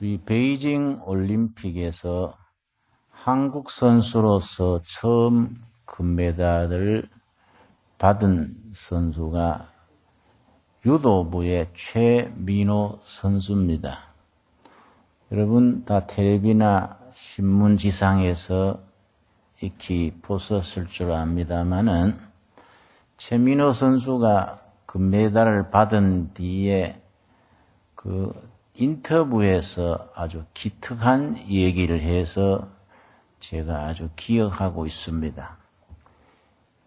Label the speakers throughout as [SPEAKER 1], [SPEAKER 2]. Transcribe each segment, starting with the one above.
[SPEAKER 1] 우리 베이징 올림픽에서 한국 선수로서 처음 금메달을 받은 선수가 유도부의 최민호 선수입니다. 여러분 다 텔레비나 신문지상에서 익히 보셨을 줄 압니다마는 최민호 선수가 금메달을 받은 뒤에 그 인터뷰에서 아주 기특한 얘기를 해서 제가 아주 기억하고 있습니다.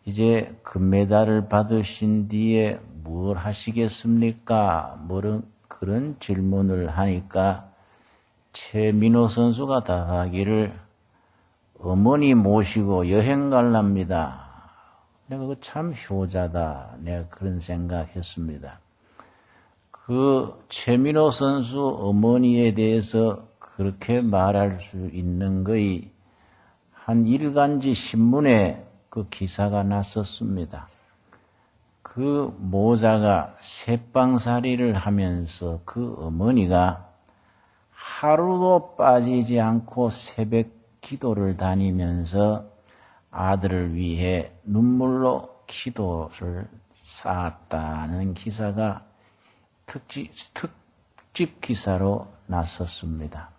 [SPEAKER 1] 이제 금메달을 받으신 뒤에 뭘 하시겠습니까? 그런 질문을 하니까 최민호 선수가 답하기를 어머니 모시고 여행 갈랍니다. 내가 참 효자다. 내가 그런 생각했습니다. 그 최민호 선수 어머니에 대해서 그렇게 말할 수 있는 거의 한 일간지 신문에 그 기사가 났었습니다. 그 모자가 새빵살이를 하면서 그 어머니가 하루도 빠지지 않고 새벽 기도를 다니면서 아들을 위해 눈물로 기도를 쌓았다는 기사가 특집 기사로 났었습니다.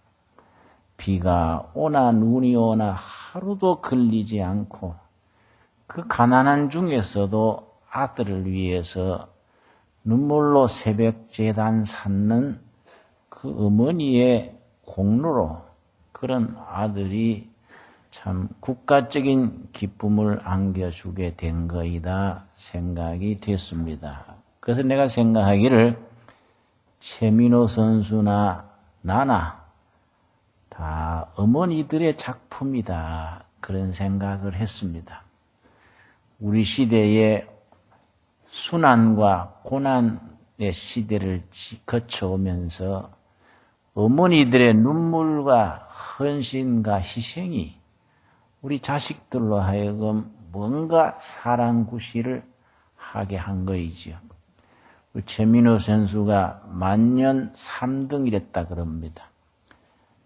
[SPEAKER 1] 비가 오나 눈이 오나 하루도 걸리지 않고 그 가난한 중에서도 아들을 위해서 눈물로 새벽 제단 쌓는 그 어머니의 공로로 그런 아들이 참 국가적인 기쁨을 안겨주게 된 거이다 생각이 됐습니다. 그래서 내가 생각하기를 최민호 선수나 나나 다 어머니들의 작품이다 그런 생각을 했습니다. 우리 시대의 순환과 고난의 시대를 거쳐오면서 어머니들의 눈물과 헌신과 희생이 우리 자식들로 하여금 뭔가 사랑구실을 하게 한 거이지요. 최민호 선수가 만년 3등이랬다 그럽니다.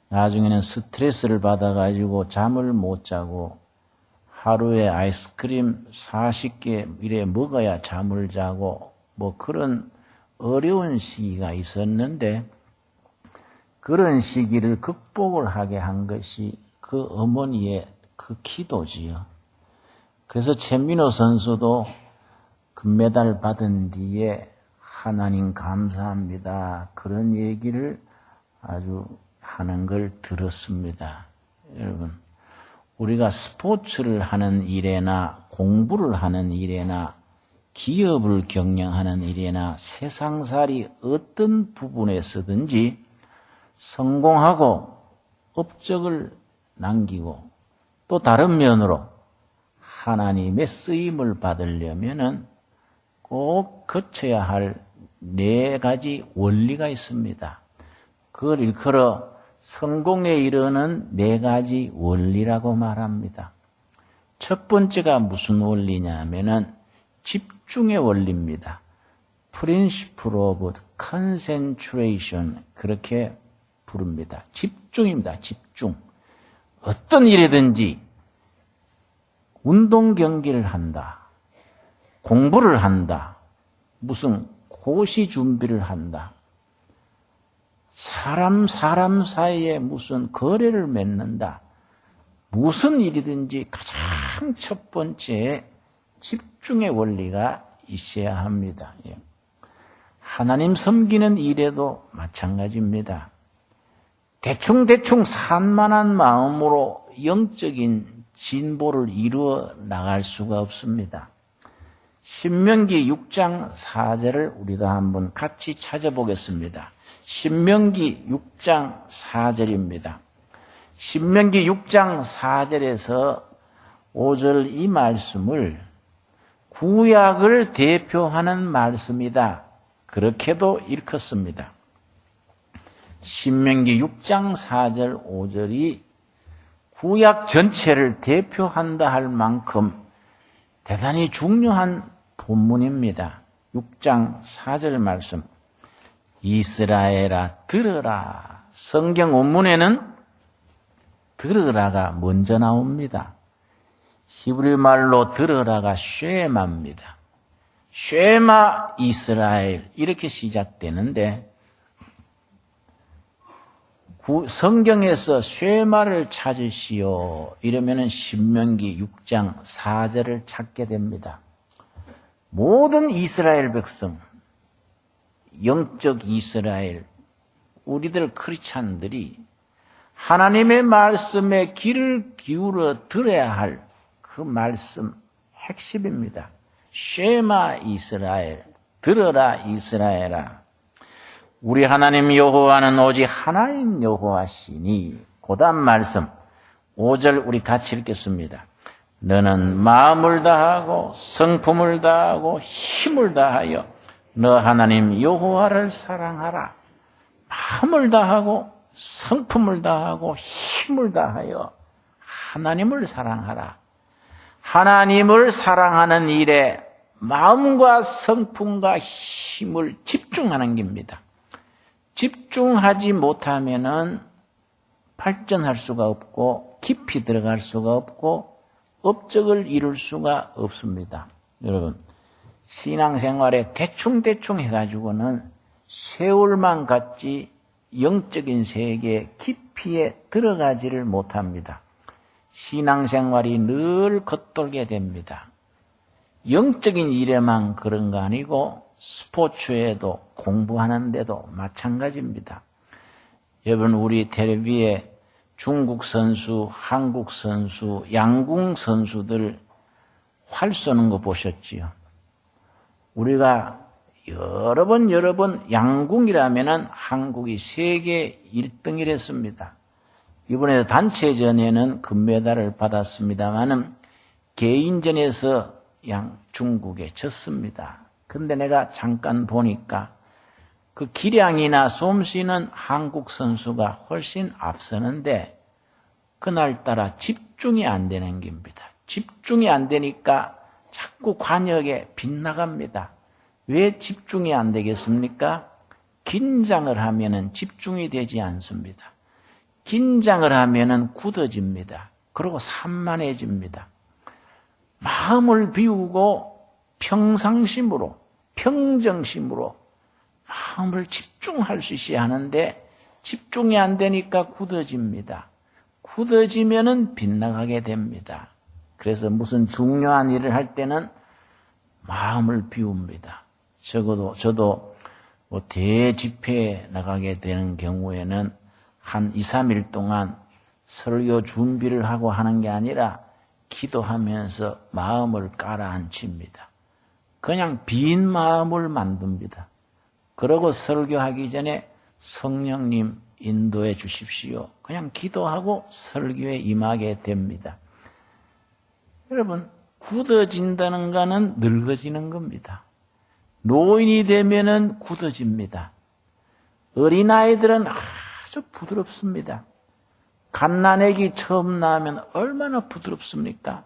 [SPEAKER 1] 나중에는 스트레스를 받아가지고 잠을 못 자고 하루에 아이스크림 40개 이래 먹어야 잠을 자고 뭐 그런 어려운 시기가 있었는데 그런 시기를 극복을 하게 한 것이 그 어머니의 그 기도지요. 그래서 최민호 선수도 금메달 받은 뒤에 하나님 감사합니다. 그런 얘기를 아주 하는 걸 들었습니다. 여러분, 우리가 스포츠를 하는 일에나 공부를 하는 일에나 기업을 경영하는 일에나 세상살이 어떤 부분에서든지 성공하고 업적을 남기고 또 다른 면으로 하나님의 쓰임을 받으려면은 꼭 거쳐야 할 4가지 원리가 있습니다. 그걸 일컬어 성공에 이르는 4가지 원리라고 말합니다. 첫 번째가 무슨 원리냐면은 집중의 원리입니다. Principle of Concentration 그렇게 부릅니다. 집중입니다. 집중. 어떤 일이든지 운동 경기를 한다. 공부를 한다. 무슨 고시 준비를 한다. 사람 사이에 무슨 거래를 맺는다. 무슨 일이든지 가장 첫 번째 집중의 원리가 있어야 합니다. 하나님 섬기는 일에도 마찬가지입니다. 대충 산만한 마음으로 영적인 진보를 이루어 나갈 수가 없습니다. 신명기 6장 4절을 우리도 한번 같이 찾아보겠습니다. 신명기 6장 4절입니다. 신명기 6장 4절에서 5절 이 말씀을 구약을 대표하는 말씀이다. 그렇게도 일컫습니다. 신명기 6장 4절 5절이 구약 전체를 대표한다 할 만큼 대단히 중요한 본문입니다. 6장 4절 말씀. 이스라엘아 들으라. 성경 원문에는 들으라가 먼저 나옵니다. 히브리 말로 들으라가 쉐마입니다. 쉐마 이스라엘 이렇게 시작되는데 성경에서 쉐마를 찾으시오 이러면은 신명기 6장 4절을 찾게 됩니다. 모든 이스라엘 백성, 영적 이스라엘, 우리들 크리스찬들이 하나님의 말씀에 귀를 기울여 들어야 할 그 말씀 핵심입니다. 쉐마 이스라엘, 들어라 이스라엘아. 우리 하나님 여호와는 오직 하나인 여호와시니. 고단 말씀 5절 우리 같이 읽겠습니다. 너는 마음을 다하고 성품을 다하고 힘을 다하여 너 하나님 여호와를 사랑하라. 마음을 다하고 성품을 다하고 힘을 다하여 하나님을 사랑하라. 하나님을 사랑하는 일에 마음과 성품과 힘을 집중하는 겁니다. 집중하지 못하면은 발전할 수가 없고 깊이 들어갈 수가 없고 업적을 이룰 수가 없습니다. 여러분, 신앙생활에 대충 해가지고는 세월만 갔지 영적인 세계에 깊이에 들어가지를 못합니다. 신앙생활이 늘 겉돌게 됩니다. 영적인 일에만 그런 거 아니고 스포츠에도 공부하는데도 마찬가지입니다. 여러분, 우리 텔레비에 중국 선수, 한국 선수, 양궁 선수들 활 쏘는 거 보셨지요? 우리가 여러 번 양궁이라면은 한국이 세계 1등이랬습니다. 이번에 단체전에는 금메달을 받았습니다만은 개인전에서 중국에 졌습니다. 근데 내가 잠깐 보니까 그 기량이나 솜씨는 한국 선수가 훨씬 앞서는데 그날따라 집중이 안 되는 겁니다. 집중이 안 되니까 자꾸 관역에 빗나갑니다. 왜 집중이 안 되겠습니까? 긴장을 하면은 집중이 되지 않습니다. 긴장을 하면은 굳어집니다. 그리고 산만해집니다. 마음을 비우고 평상심으로, 평정심으로 마음을 집중할 수 있어야 하는데 집중이 안 되니까 굳어집니다. 굳어지면은 빗나가게 됩니다. 그래서 무슨 중요한 일을 할 때는 마음을 비웁니다. 저도 뭐 대집회에 나가게 되는 경우에는 한 2, 3일 동안 설교 준비를 하고 하는 게 아니라 기도하면서 마음을 깔아앉힙니다. 그냥 빈 마음을 만듭니다. 그러고 설교하기 전에 성령님 인도해 주십시오. 그냥 기도하고 설교에 임하게 됩니다. 여러분, 굳어진다는 거는 늙어지는 겁니다. 노인이 되면은 굳어집니다. 어린아이들은 아주 부드럽습니다. 갓난아기 처음 낳으면 얼마나 부드럽습니까?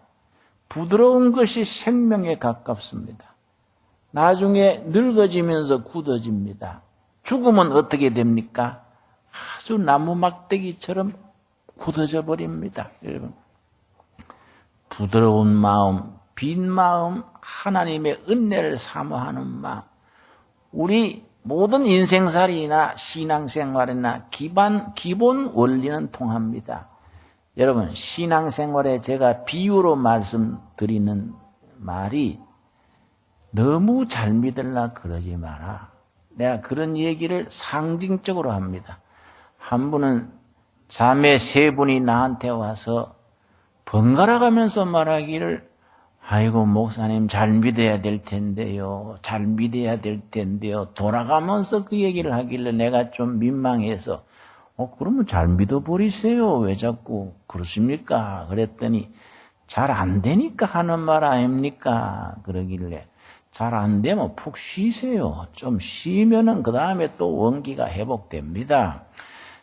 [SPEAKER 1] 부드러운 것이 생명에 가깝습니다. 나중에 늙어지면서 굳어집니다. 죽으면 어떻게 됩니까? 아주 나무 막대기처럼 굳어져 버립니다. 여러분, 부드러운 마음, 빈 마음, 하나님의 은혜를 사모하는 마음, 우리 모든 인생살이나 신앙생활이나 기본 원리는 통합니다. 여러분, 신앙생활에 제가 비유로 말씀드리는 말이 너무 잘 믿으려 그러지 마라. 내가 그런 얘기를 상징적으로 합니다. 한 분은 자매 3분이 나한테 와서 번갈아 가면서 말하기를 아이고 목사님 잘 믿어야 될 텐데요. 잘 믿어야 될 텐데요. 돌아가면서 그 얘기를 하길래 내가 좀 민망해서 그러면 잘 믿어버리세요. 왜 자꾸 그러십니까? 그랬더니 잘 안 되니까 하는 말 아닙니까? 그러길래 잘 안 되면 푹 쉬세요. 좀 쉬면은 그 다음에 또 원기가 회복됩니다.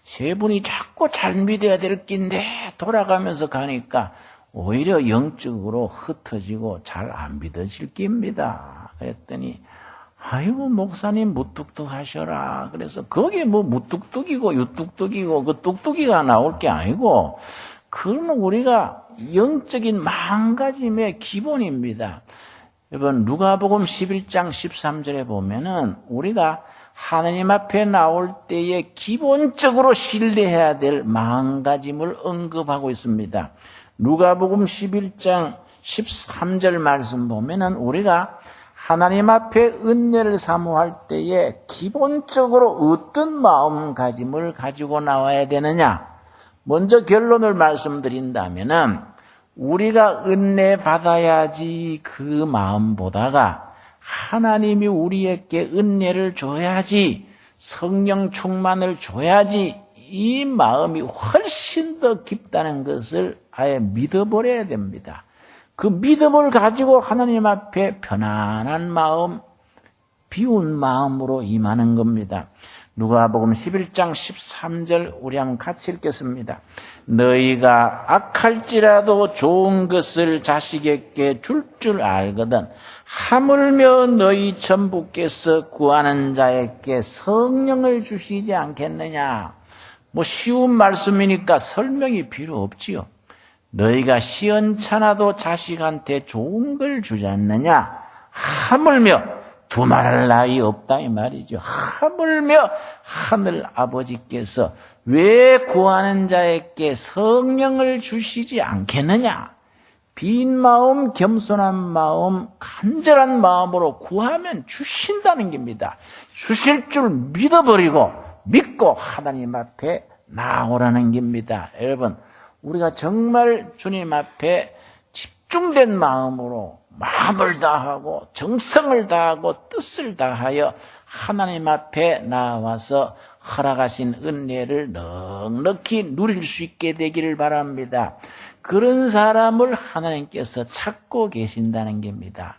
[SPEAKER 1] 3분이 자꾸 잘 믿어야 될 낀데 돌아가면서 가니까 오히려 영적으로 흩어지고 잘 안 믿어질 깁니다. 그랬더니 아이고, 목사님 무뚝뚝 하셔라. 그래서 거기에 뭐 무뚝뚝이고 유뚝뚝이고 그 뚝뚝이가 나올 게 아니고, 그건 우리가 영적인 마음가짐의 기본입니다. 여러분, 누가복음 11장 13절에 보면은 우리가 하나님 앞에 나올 때에 기본적으로 신뢰해야 될 마음가짐을 언급하고 있습니다. 누가복음 11장 13절 말씀 보면은 우리가 하나님 앞에 은혜를 사모할 때에 기본적으로 어떤 마음가짐을 가지고 나와야 되느냐? 먼저 결론을 말씀드린다면은 우리가 은혜 받아야지 그 마음보다가 하나님이 우리에게 은혜를 줘야지, 성령 충만을 줘야지, 이 마음이 훨씬 더 깊다는 것을 아예 믿어버려야 됩니다. 그 믿음을 가지고 하나님 앞에 편안한 마음, 비운 마음으로 임하는 겁니다. 누가복음 11장 13절 우리 한번 같이 읽겠습니다. 너희가 악할지라도 좋은 것을 자식에게 줄 줄 알거든 하물며 너희 전부께서 구하는 자에게 성령을 주시지 않겠느냐. 뭐 쉬운 말씀이니까 설명이 필요 없지요. 너희가 시원찮아도 자식한테 좋은 걸 주지 않느냐. 하물며 두말할 나위 없다 이 말이죠. 하물며 하늘 아버지께서 왜 구하는 자에게 성령을 주시지 않겠느냐. 빈 마음, 겸손한 마음, 간절한 마음으로 구하면 주신다는 겁니다. 주실 줄 믿어버리고 믿고 하나님 앞에 나오라는 겁니다. 여러분, 우리가 정말 주님 앞에 집중된 마음으로 마음을 다하고 정성을 다하고 뜻을 다하여 하나님 앞에 나와서 허락하신 은혜를 넉넉히 누릴 수 있게 되기를 바랍니다. 그런 사람을 하나님께서 찾고 계신다는 겁니다.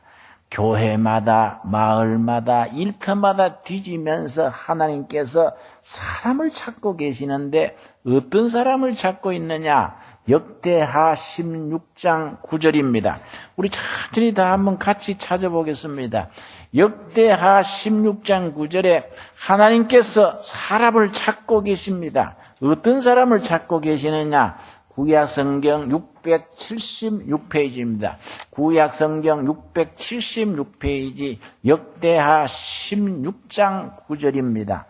[SPEAKER 1] 교회마다 마을마다 일터마다 뒤지면서 하나님께서 사람을 찾고 계시는데 어떤 사람을 찾고 있느냐? 역대하 16장 9절입니다. 우리 천천히 다 한번 같이 찾아보겠습니다. 역대하 16장 9절에 하나님께서 사람을 찾고 계십니다. 어떤 사람을 찾고 계시느냐? 구약성경 676페이지입니다. 구약성경 676페이지 역대하 16장 9절입니다.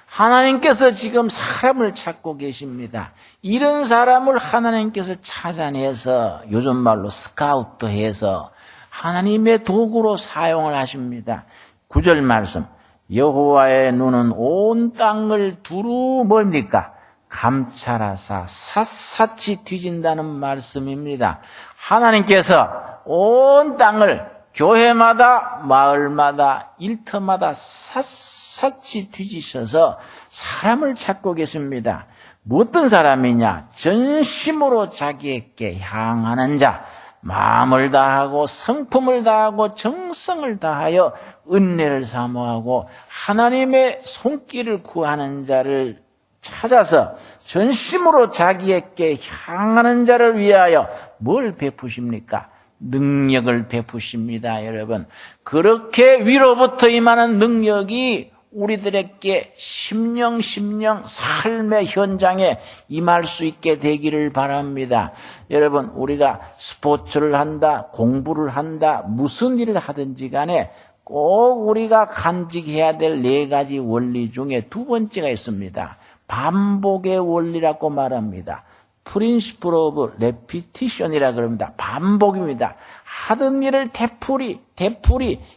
[SPEAKER 1] 하나님께서 지금 사람을 찾고 계십니다. 이런 사람을 하나님께서 찾아내서 요즘 말로 스카우트해서 하나님의 도구로 사용을 하십니다. 9절 말씀, 여호와의 눈은 온 땅을 두루 뭡니까? 감찰하사 샅샅이 뒤진다는 말씀입니다. 하나님께서 온 땅을 교회마다 마을마다 일터마다 샅샅이 뒤지셔서 사람을 찾고 계십니다. 어떤 사람이냐? 전심으로 자기에게 향하는 자, 마음을 다하고 성품을 다하고 정성을 다하여 은혜를 사모하고 하나님의 손길을 구하는 자를 찾아서 전심으로 자기에게 향하는 자를 위하여 뭘 베푸십니까? 능력을 베푸십니다, 여러분. 그렇게 위로부터 임하는 능력이 우리들에게 심령 삶의 현장에 임할 수 있게 되기를 바랍니다. 여러분, 우리가 스포츠를 한다, 공부를 한다, 무슨 일을 하든지 간에 꼭 우리가 간직해야 될 4가지 원리 중에 2번째가 있습니다. 반복의 원리라고 말합니다. Principle of Repetition이라 그럽니다. 반복입니다. 하던 일을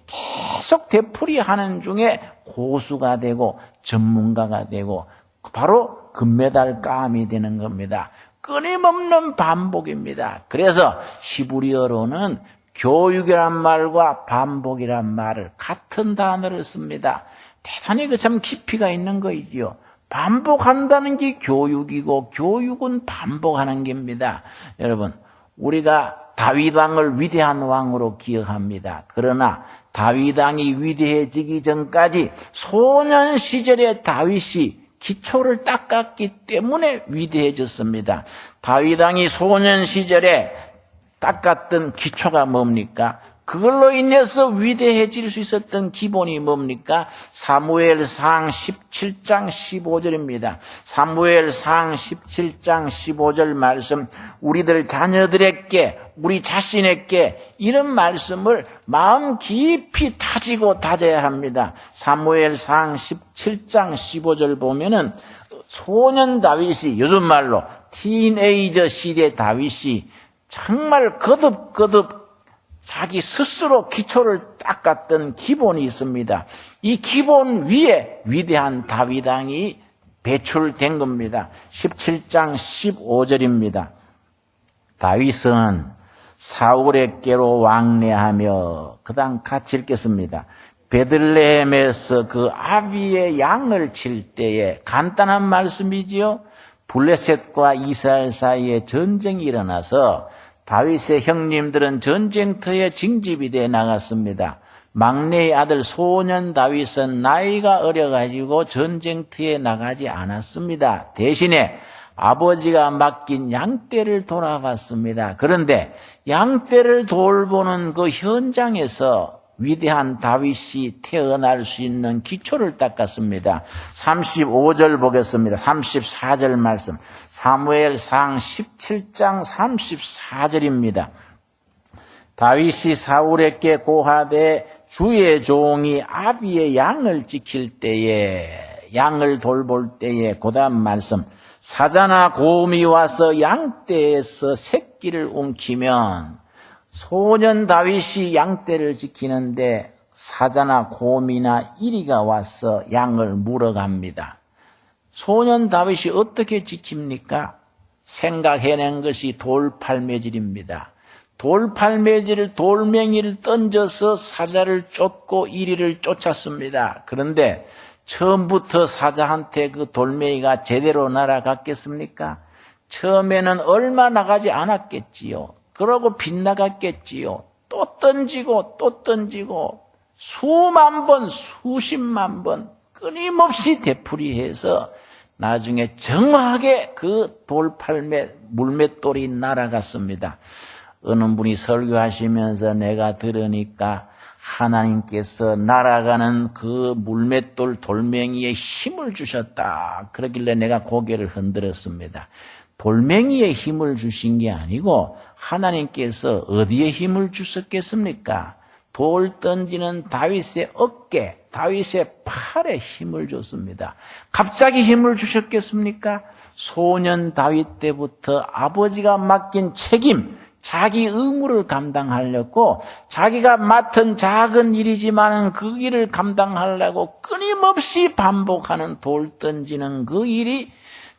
[SPEAKER 1] 계속 되풀이하는 중에 고수가 되고 전문가가 되고 바로 금메달감이 되는 겁니다. 끊임없는 반복입니다. 그래서 히브리어로는 교육이란 말과 반복이란 말을 같은 단어를 씁니다. 대단히 그 참 깊이가 있는 거이지요. 반복한다는 게 교육이고 교육은 반복하는 겁니다. 여러분, 우리가 다윗 왕을 위대한 왕으로 기억합니다. 그러나 다윗 왕이 위대해지기 전까지 소년 시절의 다윗이 기초를 닦았기 때문에 위대해졌습니다. 다윗 왕이 소년 시절에 닦았던 기초가 뭡니까? 그걸로 인해서 위대해질 수 있었던 기본이 뭡니까? 사무엘상 17장 15절입니다. 사무엘상 17장 15절 말씀, 우리들 자녀들에게, 우리 자신에게 이런 말씀을 마음 깊이 다지고 다져야 합니다. 사무엘상 17장 15절 보면은 소년 다윗이, 요즘 말로 티네이저 시대 다윗이 정말 거듭거듭 자기 스스로 기초를 닦았던 기본이 있습니다. 이 기본 위에 위대한 다윗 왕이 배출된 겁니다. 17장 15절입니다. 다윗은 사울에게로 왕래하며, 그 다음 같이 읽겠습니다. 베들레헴에서 그 아비의 양을 칠 때에, 간단한 말씀이지요. 블레셋과 이스라엘 사이에 전쟁이 일어나서 다윗의 형님들은 전쟁터에 징집이 되어 나갔습니다. 막내의 아들 소년 다윗은 나이가 어려가지고 전쟁터에 나가지 않았습니다. 대신에 아버지가 맡긴 양떼를 돌아봤습니다. 그런데 양떼를 돌보는 그 현장에서 위대한 다윗이 태어날 수 있는 기초를 닦았습니다. 35절 보겠습니다. 34절 말씀. 사무엘상 17장 34절입니다. 다윗이 사울에게 고하되 주의 종이 아비의 양을 지킬 때에, 양을 돌볼 때에, 그 다음 말씀. 사자나 곰이 와서 양떼에서 새끼를 움키면, 소년 다윗이 양떼를 지키는데 사자나 곰이나 이리가 와서 양을 물어갑니다. 소년 다윗이 어떻게 지킵니까? 생각해낸 것이 돌팔매질입니다. 돌팔매질, 돌멩이를 던져서 사자를 쫓고 이리를 쫓았습니다. 그런데 처음부터 사자한테 그 돌멩이가 제대로 날아갔겠습니까? 처음에는 얼마 나가지 않았겠지요. 그러고 빗나갔겠지요. 또 던지고 또 던지고 수만 번, 수십만 번 끊임없이 되풀이해서 나중에 정확하게 그 돌팔매, 물맷돌이 날아갔습니다. 어느 분이 설교하시면서 내가 들으니까 하나님께서 날아가는 그 물맷돌 돌멩이에 힘을 주셨다. 그러길래 내가 고개를 흔들었습니다. 돌멩이에 힘을 주신 게 아니고 하나님께서 어디에 힘을 주셨겠습니까? 돌 던지는 다윗의 어깨, 다윗의 팔에 힘을 줬습니다. 갑자기 힘을 주셨겠습니까? 소년 다윗 때부터 아버지가 맡긴 책임, 자기 의무를 감당하려고, 자기가 맡은 작은 일이지만 그 일을 감당하려고 끊임없이 반복하는 돌 던지는 그 일이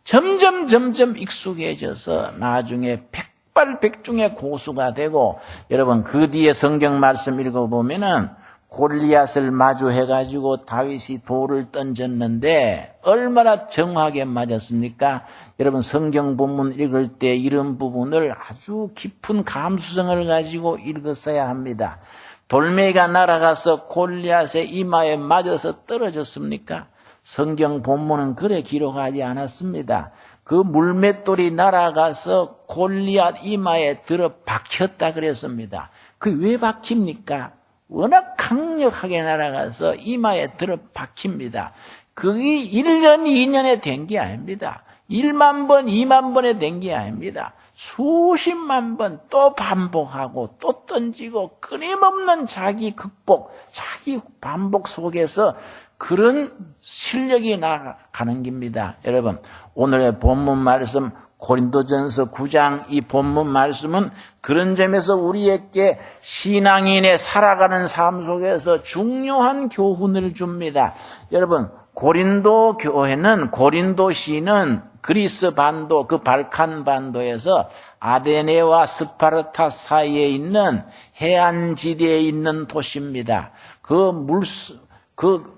[SPEAKER 1] 점점 익숙해져서 나중에 백발백중의 고수가 되고, 여러분 그 뒤에 성경 말씀 읽어보면은 골리앗을 마주해가지고 다윗이 돌을 던졌는데 얼마나 정확하게 맞았습니까? 여러분 성경 본문 읽을 때 이런 부분을 아주 깊은 감수성을 가지고 읽었어야 합니다. 돌멩이가 날아가서 골리앗의 이마에 맞아서 떨어졌습니까? 성경 본문은 그래 기록하지 않았습니다. 그 물맷돌이 날아가서 골리앗 이마에 들어 박혔다 그랬습니다. 그 왜 박힙니까? 워낙 강력하게 날아가서 이마에 들어 박힙니다. 그게 1년, 2년에 된 게 아닙니다. 1만 번, 2만 번에 된 게 아닙니다. 수십만 번 또 반복하고 또 던지고 끊임없는 자기 극복, 자기 반복 속에서 그런 실력이 나가는 겁니다. 여러분, 오늘의 본문 말씀 고린도전서 9장 이 본문 말씀은 그런 점에서 우리에게 신앙인의 살아가는 삶 속에서 중요한 교훈을 줍니다. 여러분, 고린도 교회는, 고린도시는 그리스 반도, 그 발칸 반도에서 아데네와 스파르타 사이에 있는 해안지대에 있는 도시입니다. 그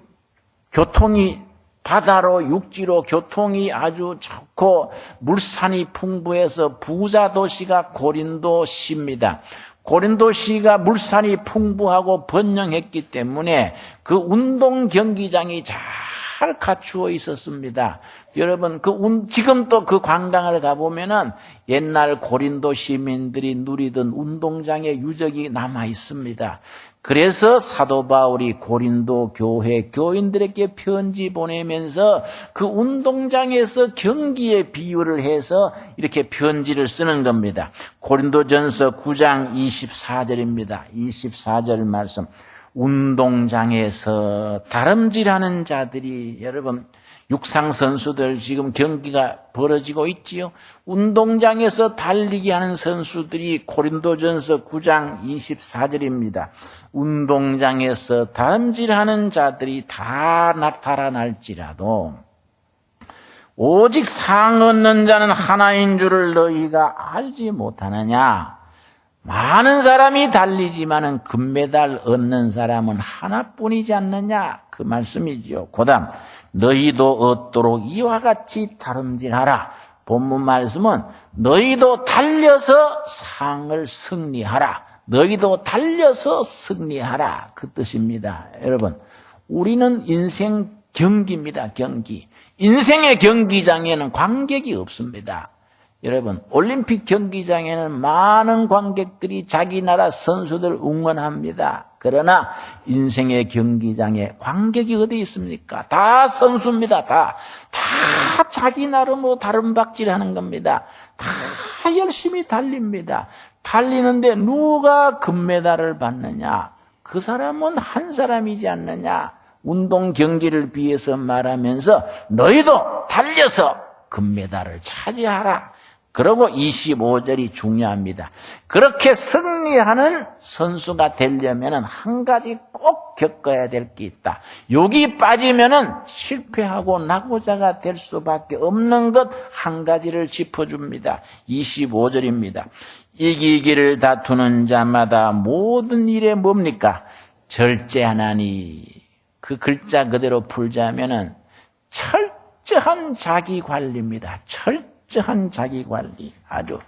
[SPEAKER 1] 교통이 바다로 육지로 교통이 아주 좋고 물산이 풍부해서 부자 도시가 고린도시입니다. 고린도시가 물산이 풍부하고 번영했기 때문에 그 운동 경기장이 잘 잘 갖추어 있었습니다. 여러분, 지금도 그 관광을 가보면은 옛날 고린도 시민들이 누리던 운동장의 유적이 남아 있습니다. 그래서 사도 바울이 고린도 교회 교인들에게 편지 보내면서 그 운동장에서 경기에 비유를 해서 이렇게 편지를 쓰는 겁니다. 고린도전서 9장 24절입니다. 24절 말씀. 운동장에서 다름질하는 자들이, 여러분, 육상 선수들 지금 경기가 벌어지고 있지요. 운동장에서 달리기 하는 선수들이 고린도전서 9장 24절입니다. 운동장에서 다름질하는 자들이 다 나타날지라도 오직 상 얻는 자는 하나인 줄을 너희가 알지 못하느냐. 많은 사람이 달리지만은 금메달 얻는 사람은 하나뿐이지 않느냐. 그 말씀이지요. 그다음 너희도 얻도록 이와 같이 다름질하라. 본문 말씀은 너희도 달려서 상을 승리하라. 너희도 달려서 승리하라. 그 뜻입니다. 여러분, 우리는 인생 경기입니다. 경기. 인생의 경기장에는 관객이 없습니다. 여러분, 올림픽 경기장에는 많은 관객들이 자기 나라 선수들 응원합니다. 그러나 인생의 경기장에 관객이 어디 있습니까? 다 선수입니다. 다 자기 나름으로 다름박질하는 겁니다. 다 열심히 달립니다. 달리는데 누가 금메달을 받느냐? 그 사람은 한 사람이지 않느냐? 운동 경기를 비해서 말하면서 너희도 달려서 금메달을 차지하라. 그리고 25절이 중요합니다. 그렇게 승리하는 선수가 되려면 한 가지 꼭 겪어야 될 게 있다. 여기 빠지면 실패하고 낙오자가 될 수밖에 없는 것 한 가지를 짚어줍니다. 25절입니다. 이기기를 다투는 자마다 모든 일에 뭡니까? 절제하나니. 그 글자 그대로 풀자면은 철저한 자기 관리입니다. 철저한 자기 관리. 아주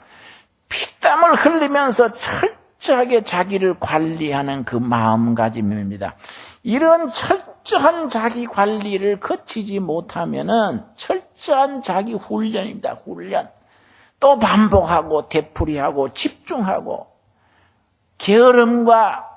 [SPEAKER 1] 피땀을 흘리면서 철저하게 자기를 관리하는 그 마음가짐입니다. 이런 철저한 자기 관리를 거치지 못하면은 철저한 자기 훈련입니다. 훈련. 또 반복하고 되풀이하고 집중하고 게으름과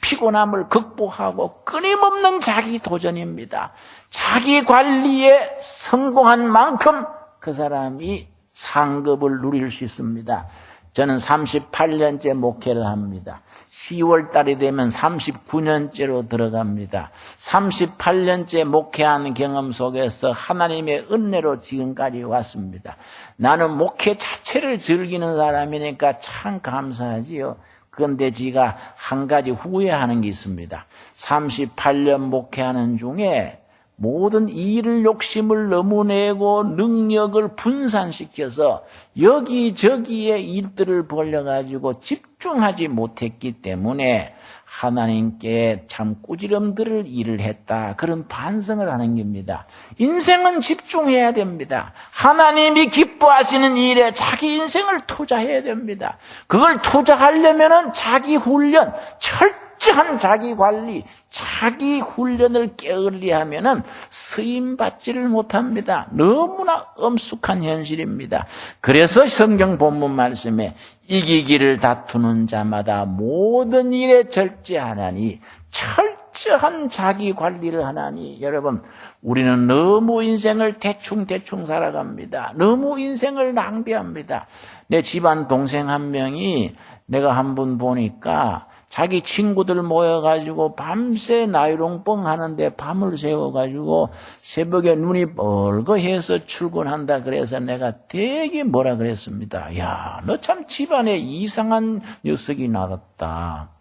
[SPEAKER 1] 피곤함을 극복하고 끊임없는 자기 도전입니다. 자기 관리에 성공한 만큼 그 사람이 상급을 누릴 수 있습니다. 저는 38년째 목회를 합니다. 10월 달이 되면 39년째로 들어갑니다. 38년째 목회하는 경험 속에서 하나님의 은혜로 지금까지 왔습니다. 나는 목회 자체를 즐기는 사람이니까 참 감사하지요. 그런데 제가 한 가지 후회하는 게 있습니다. 38년 목회하는 중에 모든 일을 욕심을 너무 내고 능력을 분산시켜서 여기저기에 일들을 벌려가지고 집중하지 못했기 때문에 하나님께 참 꾸지람들을 일을 했다. 그런 반성을 하는 겁니다. 인생은 집중해야 됩니다. 하나님이 기뻐하시는 일에 자기 인생을 투자해야 됩니다. 그걸 투자하려면 자기 훈련, 철저한 자기 관리, 자기 훈련을 게을리하면은 쓰임 받지를 못합니다. 너무나 엄숙한 현실입니다. 그래서 성경 본문 말씀에 이기기를 다투는 자마다 모든 일에 절제하나니, 철저한 자기 관리를 하나니. 여러분, 우리는 너무 인생을 대충 살아갑니다. 너무 인생을 낭비합니다. 내 집안 동생 한 명이 내가 한 번 보니까 자기 친구들 모여가지고 밤새 나이롱뻥 하는데 밤을 새워가지고 새벽에 눈이 뻘거해서 출근한다. 그래서 내가 되게 뭐라 그랬습니다. 야, 너 참 집안에 이상한 녀석이 나왔다.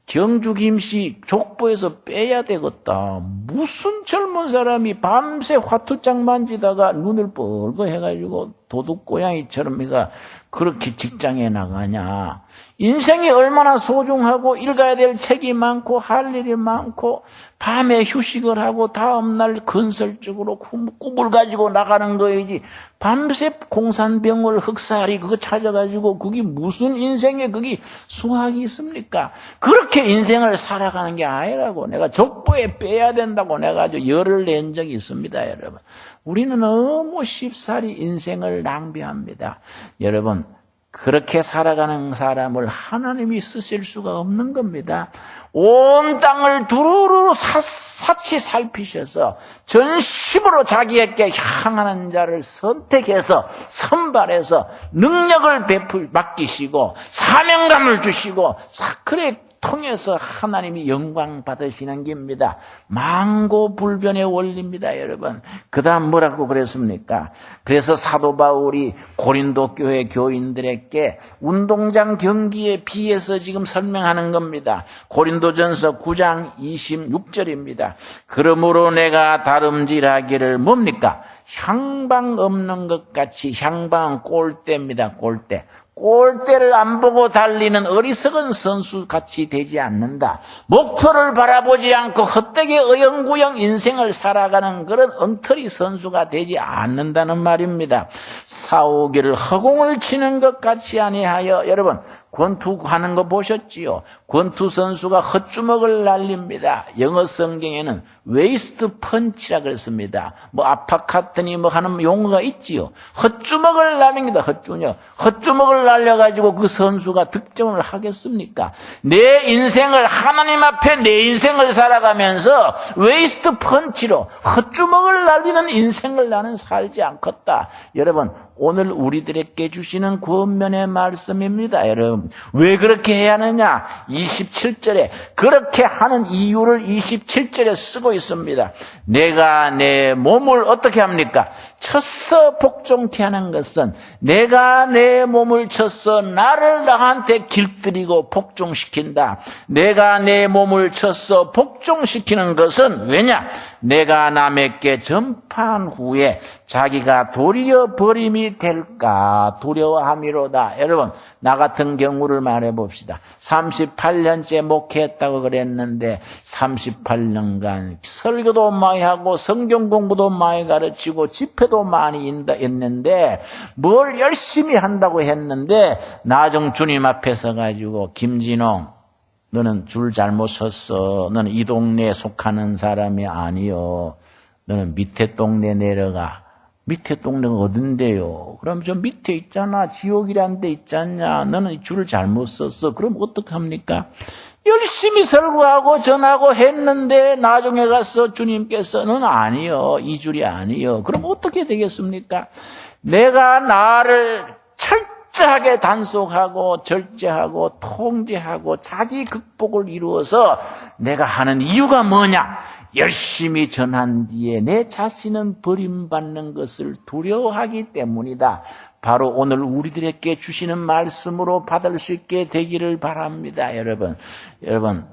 [SPEAKER 1] 경주 김씨 족보에서 빼야 되겠다. 무슨 젊은 사람이 밤새 화투장 만지다가 눈을 뻘거해가지고 도둑고양이처럼 네가 그렇게 직장에 나가냐. 인생이 얼마나 소중하고 읽어야 될 책이 많고 할 일이 많고 밤에 휴식을 하고 다음날 건설적으로 꿈을 가지고 나가는 거이지. 밤새 공산병을 흑사리 그거 찾아가지고 그게 무슨 인생에 그게 수학이 있습니까? 그렇게 인생을 살아가는 게 아니라고. 내가 족보에 빼야 된다고 내가 아주 열을 낸 적이 있습니다, 여러분. 우리는 너무 쉽사리 인생을 낭비합니다. 여러분, 그렇게 살아가는 사람을 하나님이 쓰실 수가 없는 겁니다. 온 땅을 두루루 사치 살피셔서 전심으로 자기에게 향하는 자를 선택해서 선발해서 능력을 맡기시고 사명감을 주시고 그래 통해서 하나님이 영광 받으시는 겁니다. 망고불변의 원리입니다, 여러분. 그 다음 뭐라고 그랬습니까? 그래서 사도 바울이 고린도 교회 교인들에게 운동장 경기에 비해서 지금 설명하는 겁니다. 고린도전서 9장 26절입니다. 그러므로 내가 다름질하기를 뭡니까? 향방 없는 것 같이. 향방은 골대입니다. 골대. 골대를 안 보고 달리는 어리석은 선수같이 되지 않는다. 목표를 바라보지 않고 헛되게 어영부영 인생을 살아가는 그런 엉터리 선수가 되지 않는다는 말입니다. 싸우기를 허공을 치는 것 같이 아니하여. 여러분, 권투하는 거 보셨지요? 권투 선수가 헛주먹을 날립니다. 영어 성경에는 웨이스트 펀치라 그랬습니다. 뭐 아파카트니 뭐 하는 용어가 있지요. 헛주먹을 날립니다. 헛주먹을 날려가지고 그 선수가 득점을 하겠습니까? 내 인생을 하나님 앞에 내 인생을 살아가면서 웨이스트 펀치로 헛주먹을 날리는 인생을 나는 살지 않겠다. 여러분, 오늘 우리들에게 주시는 권면의 말씀입니다. 여러분, 왜 그렇게 해야 하느냐? 27절에 그렇게 하는 이유를 27절에 쓰고 있습니다. 내가 내 몸을 어떻게 합니까? 쳐서 복종케 하는 것은 내가 내 몸을 쳐서 나를 나한테 길들이고 복종시킨다. 내가 내 몸을 쳐서 복종시키는 것은 왜냐? 내가 남에게 전파한 후에 자기가 도리어 버림이 될까 두려워함이로다. 여러분, 나 같은 경우를 말해봅시다. 38년째 목회했다고 그랬는데 38년간 설교도 많이 하고 성경 공부도 많이 가르치고 집회도 많이 했는데 뭘 열심히 한다고 했는데 나중 주님 앞에 서가지고 김진홍 너는 줄 잘못 섰어. 너는 이 동네에 속하는 사람이 아니요. 너는 밑에 동네 내려가. 밑에 동네가 어딘데요? 그럼 저 밑에 있잖아. 지옥이란 데 있잖냐. 너는 줄을 잘못 썼어. 그럼 어떡합니까? 열심히 설교하고 전하고 했는데 나중에 가서 주님께서는 아니요. 이 줄이 아니요. 그럼 어떻게 되겠습니까? 내가 나를 철저하게 단속하고 절제하고 통제하고 자기 극복을 이루어서 내가 하는 이유가 뭐냐? 열심히 전한 뒤에 내 자신은 버림받는 것을 두려워하기 때문이다. 바로 오늘 우리들에게 주시는 말씀으로 받을 수 있게 되기를 바랍니다. 여러분,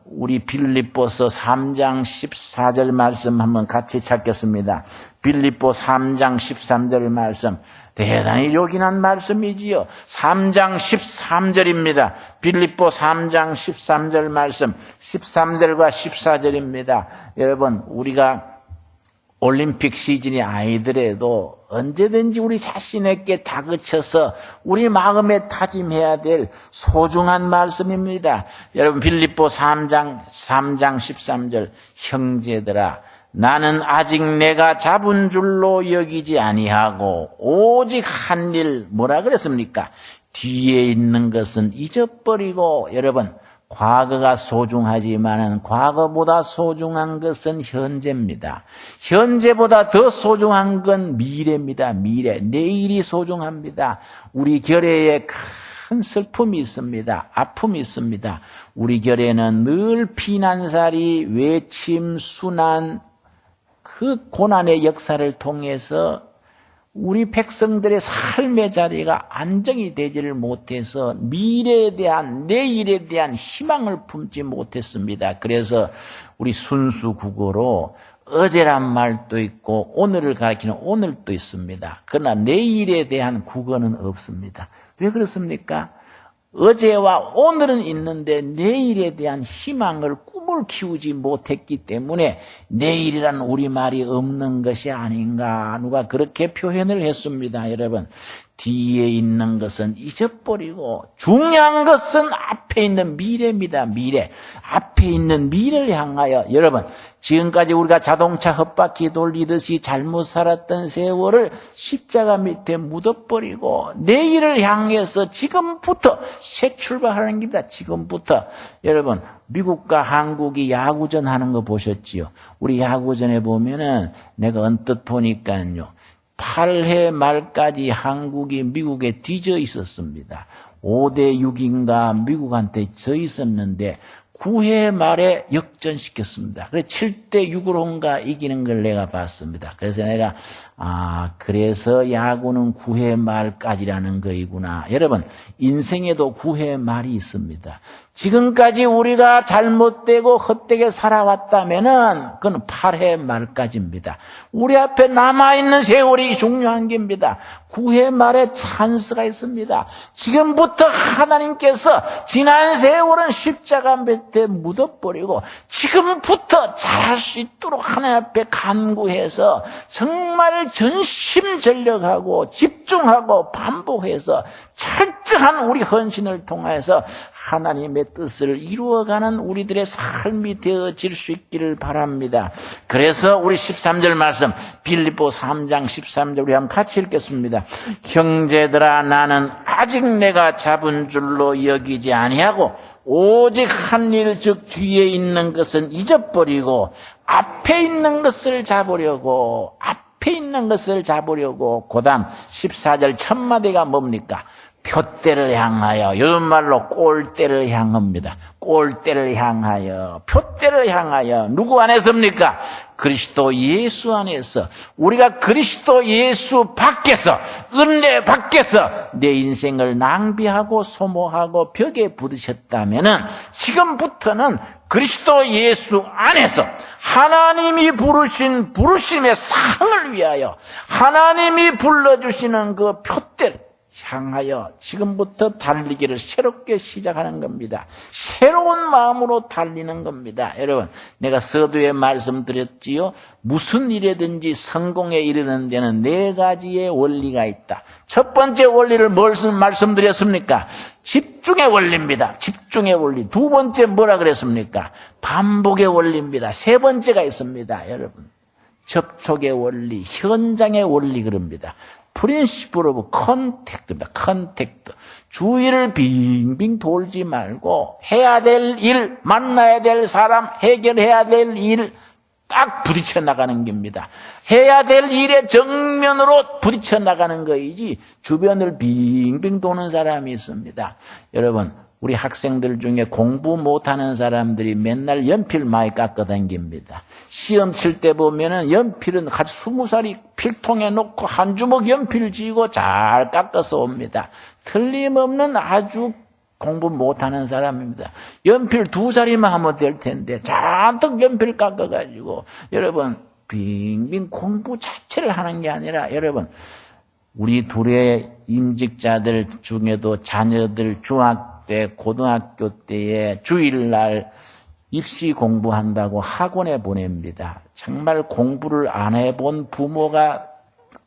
[SPEAKER 1] 우리 빌립보서 3장 14절 말씀 한번 같이 찾겠습니다. 빌립보 3장 13절 말씀. 대단히 요긴한 말씀이지요. 3장 13절입니다. 빌립보 3장 13절 말씀, 13절과 14절입니다. 여러분, 우리가 올림픽 시즌이 아니더라도 언제든지 우리 자신에게 다그쳐서 우리 마음에 다짐해야 될 소중한 말씀입니다. 여러분, 빌립보 3장 13절, 형제들아, 나는 아직 내가 잡은 줄로 여기지 아니하고 오직 한 일 뭐라 그랬습니까? 뒤에 있는 것은 잊어버리고. 여러분, 과거가 소중하지만은 과거보다 소중한 것은 현재입니다. 현재보다 더 소중한 건 미래입니다. 미래. 내일이 소중합니다. 우리 결의에 큰 슬픔이 있습니다. 아픔이 있습니다. 우리 결의는 늘 피난살이, 외침, 순환, 그 고난의 역사를 통해서 우리 백성들의 삶의 자리가 안정이 되지를 못해서 미래에 대한, 내일에 대한 희망을 품지 못했습니다. 그래서 우리 순수국어로 어제란 말도 있고 오늘을 가리키는 오늘도 있습니다. 그러나 내일에 대한 국어는 없습니다. 왜 그렇습니까? 어제와 오늘은 있는데 내일에 대한 희망을 꿈을 키우지 못했기 때문에 내일이란 우리말이 없는 것이 아닌가. 누가 그렇게 표현을 했습니다. 여러분, 뒤에 있는 것은 잊어버리고 중요한 것은 앞에 있는 미래입니다. 미래. 앞에 있는 미래를 향하여 여러분, 지금까지 우리가 자동차 헛바퀴 돌리듯이 잘못 살았던 세월을 십자가 밑에 묻어버리고 내일을 향해서 지금부터 새 출발하는 겁니다. 지금부터. 여러분, 미국과 한국이 야구전 하는 거 보셨지요? 우리 야구전에 보면은 내가 언뜻 보니까요. 8회 말까지 한국이 미국에 뒤져 있었습니다. 5대 6인가 미국한테 져 있었는데 9회 말에 역전시켰습니다. 그래서 7대 6으로인가 이기는 걸 내가 봤습니다. 그래서 내가 그래서 야구는 9회 말까지라는 거이구나. 여러분, 인생에도 9회 말이 있습니다. 지금까지 우리가 잘못되고 헛되게 살아왔다면은 그건 8회 말까지입니다. 우리 앞에 남아있는 세월이 중요한 겁니다. 9회 말에 찬스가 있습니다. 지금부터 하나님께서 지난 세월은 십자가 밑에 묻어버리고 지금부터 잘할 수 있도록 하나님 앞에 간구해서 정말 전심전력하고 집중하고 반복해서 철저한 우리 헌신을 통해서 하나님의 뜻을 이루어가는 우리들의 삶이 되어질 수 있기를 바랍니다. 그래서 우리 13절 말씀 빌립보 3장 13절 우리 한번 같이 읽겠습니다. 형제들아, 나는 아직 내가 잡은 줄로 여기지 아니하고 오직 한 일 즉 뒤에 있는 것은 잊어버리고 앞에 있는 것을 잡으려고 그 다음 14절 첫 마디가 뭡니까? 표대를 향하여, 요즘 말로 골대를 향합니다. 골대를 향하여, 표대를 향하여. 누구 안에서입니까? 그리스도 예수 안에서. 우리가 그리스도 예수 밖에서, 은혜 밖에서 내 인생을 낭비하고 소모하고 벽에 부딪혔다면은 지금부터는 그리스도 예수 안에서 하나님이 부르신 부르심의 상을 위하여 하나님이 불러주시는 그 표대를 향하여 지금부터 달리기를 새롭게 시작하는 겁니다. 새로운 마음으로 달리는 겁니다. 여러분, 내가 서두에 말씀드렸지요. 무슨 일이든지 성공에 이르는 데는 4가지의 원리가 있다. 첫 번째 원리를 말씀드렸습니까? 집중의 원리입니다. 집중의 원리. 두 번째 뭐라 그랬습니까? 반복의 원리입니다. 세 번째가 있습니다. 여러분, 접촉의 원리, 현장의 원리 그럽니다. 프린시플 오브 컨택트입니다. 컨택트. 주위를 빙빙 돌지 말고 해야 될 일, 만나야 될 사람, 해결해야 될 일 딱 부딪혀 나가는 겁니다. 해야 될 일에 정면으로 부딪혀 나가는 거이지 주변을 빙빙 도는 사람이 있습니다. 여러분, 우리 학생들 중에 공부 못하는 사람들이 맨날 연필 많이 깎아 다닙니다. 시험 칠 때 보면은 연필은 아주 20살이 필통에 놓고 한 주먹 연필 쥐고 잘 깎아서 옵니다. 틀림없는 아주 공부 못하는 사람입니다. 연필 2자리만 하면 될 텐데 잔뜩 연필 깎아가지고 여러분 빙빙 공부 자체를 하는 게 아니라 여러분 우리 둘의 임직자들 중에도 자녀들 중학교 때, 고등학교 때에 주일날 입시 공부한다고 학원에 보냅니다. 정말 공부를 안 해본 부모가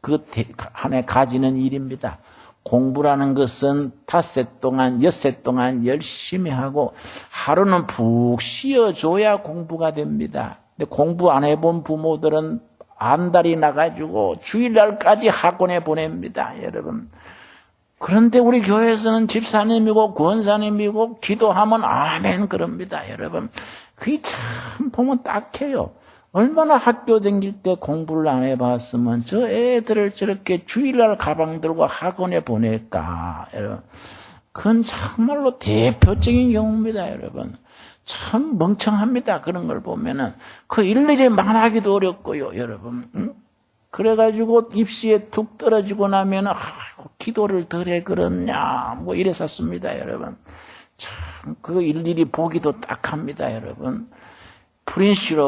[SPEAKER 1] 그 한해 가지는 일입니다. 공부라는 것은 닷새 동안, 엿새 동안 열심히 하고 하루는 푹 쉬어줘야 공부가 됩니다. 근데 공부 안 해본 부모들은 안달이 나가지고 주일날까지 학원에 보냅니다. 여러분. 그런데 우리 교회에서는 집사님이고 권사님이고 기도하면 아멘 그럽니다. 여러분. 그게 참 보면 딱해요. 얼마나 학교 다닐 때 공부를 안 해봤으면 저 애들을 저렇게 주일날 가방 들고 학원에 보낼까. 여러분. 그건 정말로 대표적인 경우입니다. 여러분. 참 멍청합니다. 그런 걸 보면은. 그 일일이 말하기도 어렵고요. 여러분. 응? 그래가지고 입시에 툭 떨어지고 나면 기도를 덜 해 그러냐 뭐 이랬었습니다. 여러분. 참 그 일일이 보기도 딱합니다. 여러분. 프린시플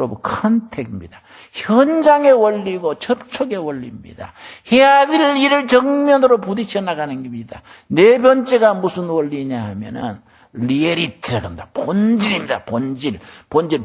[SPEAKER 1] 오브 컨택입니다. 현장의 원리고 접촉의 원리입니다. 해야 될 일을 정면으로 부딪혀 나가는 겁니다. 네 번째가 무슨 원리냐 하면은 리얼리티라고 합니다. 본질입니다. 본질.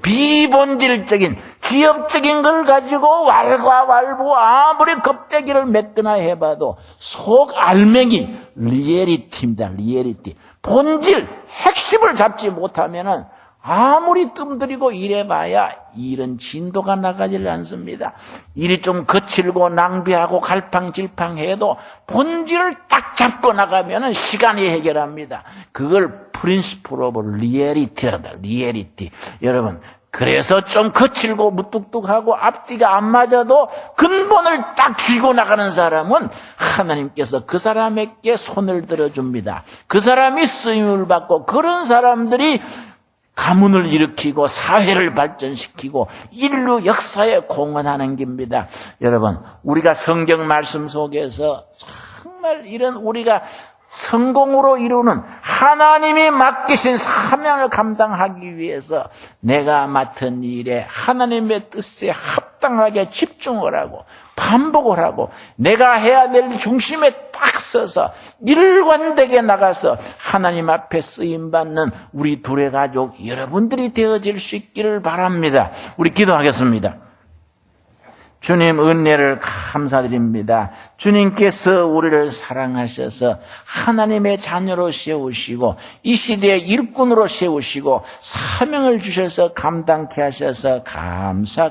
[SPEAKER 1] 비본질적인 지역적인 걸 가지고 왈가왈부 아무리 겁대기를 맺거나 해봐도 속 알맹이 리얼리티입니다. 리얼리티. 본질, 핵심을 잡지 못하면은 아무리 뜸들이고 일해봐야 일은 진도가 나가질 않습니다. 일이 좀 거칠고 낭비하고 갈팡질팡해도 본질을 딱 잡고 나가면은 시간이 해결합니다. 그걸 프린시플 오브 리얼리티라고 합니다. 리얼리티. 여러분, 그래서 좀 거칠고 무뚝뚝하고 앞뒤가 안 맞아도 근본을 딱 쥐고 나가는 사람은 하나님께서 그 사람에게 손을 들어줍니다. 그 사람이 쓰임을 받고 그런 사람들이 가문을 일으키고 사회를 발전시키고 인류 역사에 공헌하는 겁니다. 여러분, 우리가 성경 말씀 속에서 정말 이런 우리가 성공으로 이루는 하나님이 맡기신 사명을 감당하기 위해서 내가 맡은 일에 하나님의 뜻에 합당하게 집중을 하고 반복을 하고 내가 해야 될 중심에 딱 서서 일관되게 나가서 하나님 앞에 쓰임받는 우리 둘의 가족 여러분들이 되어질 수 있기를 바랍니다. 우리 기도하겠습니다. 주님 은혜를 감사드립니다. 주님께서 우리를 사랑하셔서 하나님의 자녀로 세우시고 이 시대의 일꾼으로 세우시고 사명을 주셔서 감당케 하셔서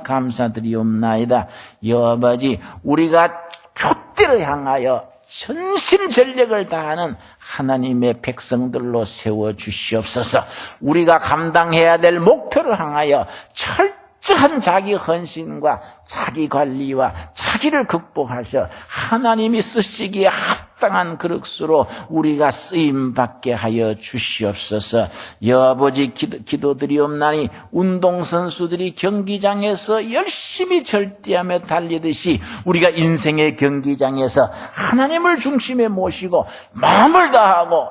[SPEAKER 1] 감사드리옵나이다. 여아버지, 우리가 촛대를 향하여 전심전력을 다하는 하나님의 백성들로 세워주시옵소서. 우리가 감당해야 될 목표를 향하여 철저한 자기 헌신과 자기 관리와 자기를 극복하셔 하나님이 쓰시기에 합당한 그릇으로 우리가 쓰임받게 하여 주시옵소서. 여아버지, 기도드리옵나니 운동선수들이 경기장에서 열심히 절대하며 달리듯이 우리가 인생의 경기장에서 하나님을 중심에 모시고 마음을 다하고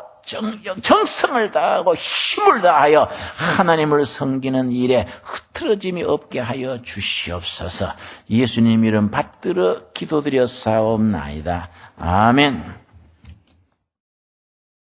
[SPEAKER 1] 정성을 다하고 힘을 다하여 하나님을 섬기는 일에 흐트러짐이 없게 하여 주시옵소서. 예수님 이름 받들어 기도드려 사옵나이다. 아멘.